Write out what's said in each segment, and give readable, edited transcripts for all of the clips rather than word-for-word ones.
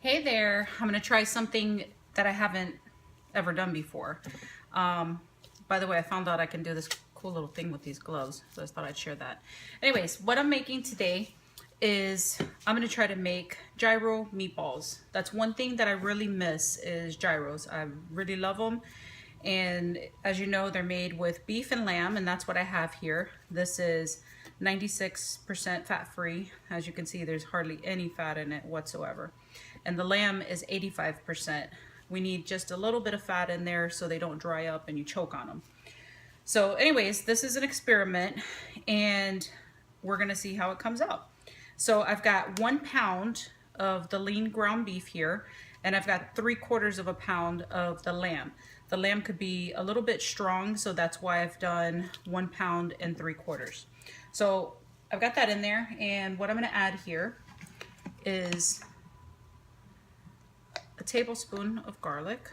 Hey there, I'm gonna try something that I haven't ever done before. By the way, I found out I can do this cool little thing with these gloves, so I just thought I'd share that. Anyways, what I'm making today is I'm gonna try to make gyro meatballs. That's one thing that I really miss is gyros. I really love them. And as you know, they're made with beef and lamb, and that's what I have here. This is 96% fat-free. As you can see, there's hardly any fat in it whatsoever. And the lamb is 85%. We need just a little bit of fat in there so they don't dry up and you choke on them. So anyways, this is an experiment and we're gonna see how it comes out. So I've got 1 pound of the lean ground beef here, and I've got 3/4 of a pound of the lamb. The lamb could be a little bit strong, so that's why I've done 1 pound and 3/4. So I've got that in there, and what I'm gonna add here is a tablespoon of garlic.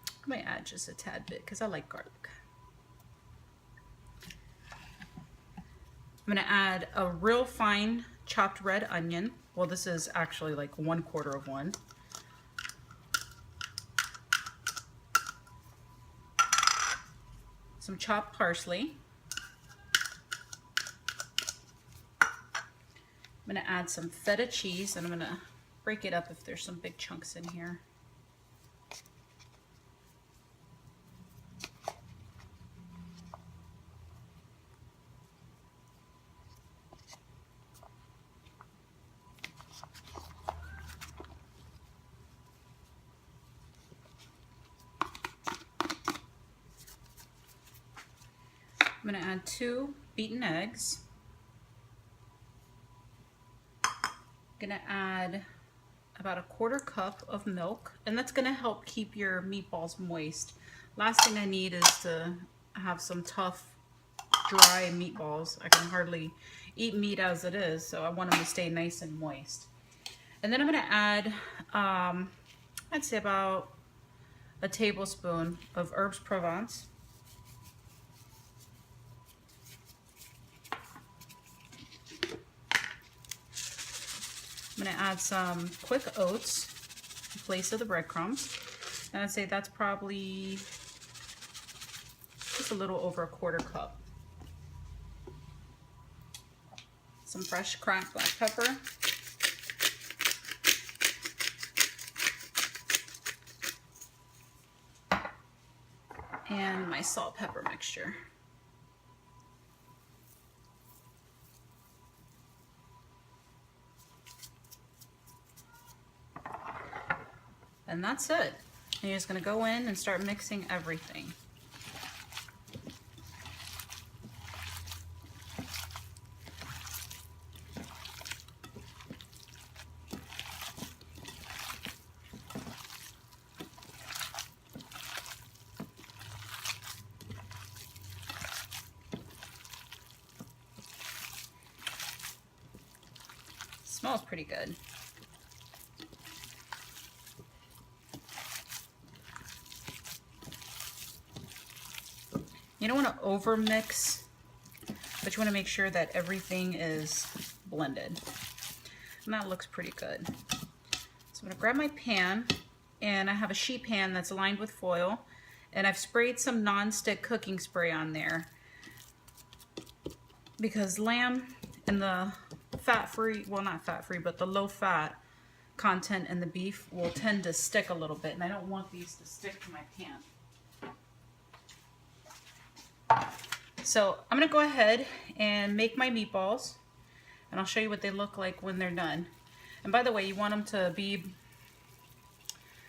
I might add just a tad bit because I like garlic. I'm gonna add a real fine chopped red onion. Well, this is actually like 1/4 of one. Some chopped parsley. I'm gonna add some feta cheese, and I'm gonna break it up if there's some big chunks in here. I'm gonna add 2 beaten eggs. I'm gonna add about 1/4 cup of milk, and that's gonna help keep your meatballs moist. Last thing I need is to have some tough, dry meatballs. I can hardly eat meat as it is, so I want them to stay nice and moist. And then I'm gonna add, I'd say about a tablespoon of herbes Provence. I'm gonna add some quick oats in place of the breadcrumbs. And I'd say that's probably just a little over 1/4 cup. Some fresh cracked black pepper. And my salt pepper mixture. And that's it. And you're just gonna go in and start mixing everything. Smells pretty good. You don't want to over mix, but you want to make sure that everything is blended. And that looks pretty good. So I'm going to grab my pan, and I have a sheet pan that's lined with foil, and I've sprayed some non-stick cooking spray on there because lamb and the fat-free, well, not fat-free, but the low-fat content in the beef will tend to stick a little bit, and I don't want these to stick to my pan. So I'm gonna go ahead and make my meatballs, and I'll show you what they look like when they're done. And by the way, you want them to be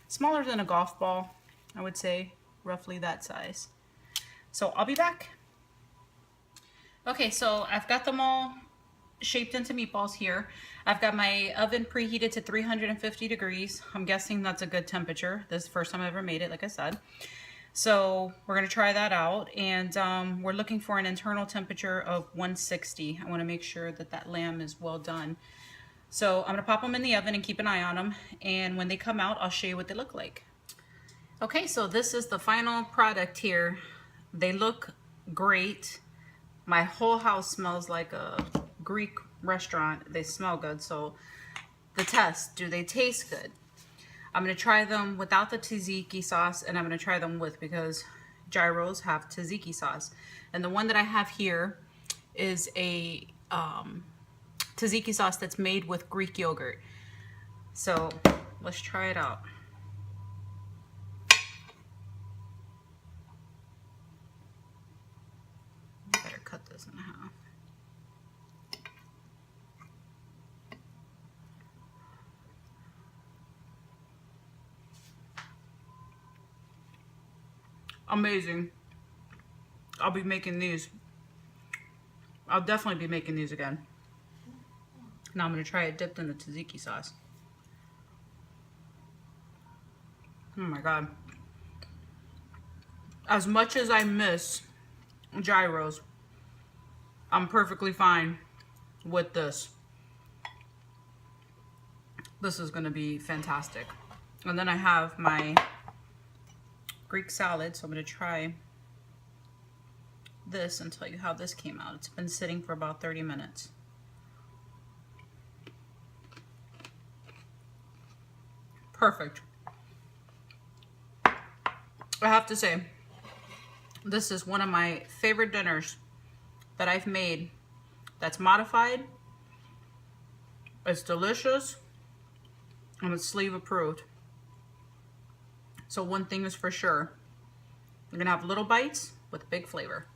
smaller than a golf ball, I would say, roughly that size. So I'll be back. Okay, so I've got them all shaped into meatballs here. I've got my oven preheated to 350 degrees. I'm guessing that's a good temperature. This is the first time I ever made it, like I said. So we're gonna try that out, and we're looking for an internal temperature of 160. I wanna make sure that that lamb is well done. So I'm gonna pop them in the oven and keep an eye on them, and when they come out, I'll show you what they look like. Okay, so this is the final product here. They look great. My whole house smells like a Greek restaurant. They smell good, so the test. Do they taste good? I'm going to try them without the tzatziki sauce, and I'm going to try them with, because gyros have tzatziki sauce. And the one that I have here is a tzatziki sauce that's made with Greek yogurt. So let's try it out. Better cut this in half. Amazing. I'll be making these. I'll definitely be making these again. Now I'm going to try it dipped in the tzatziki sauce. Oh my god. As much as I miss gyros, I'm perfectly fine with this. This is going to be fantastic. And then I have my Greek salad, so I'm going to try this and tell you how this came out. It's been sitting for about 30 minutes. Perfect. I have to say, this is one of my favorite dinners that I've made that's modified. It's delicious and it's sleeve approved. So one thing is for sure, you're gonna have little bites with big flavor.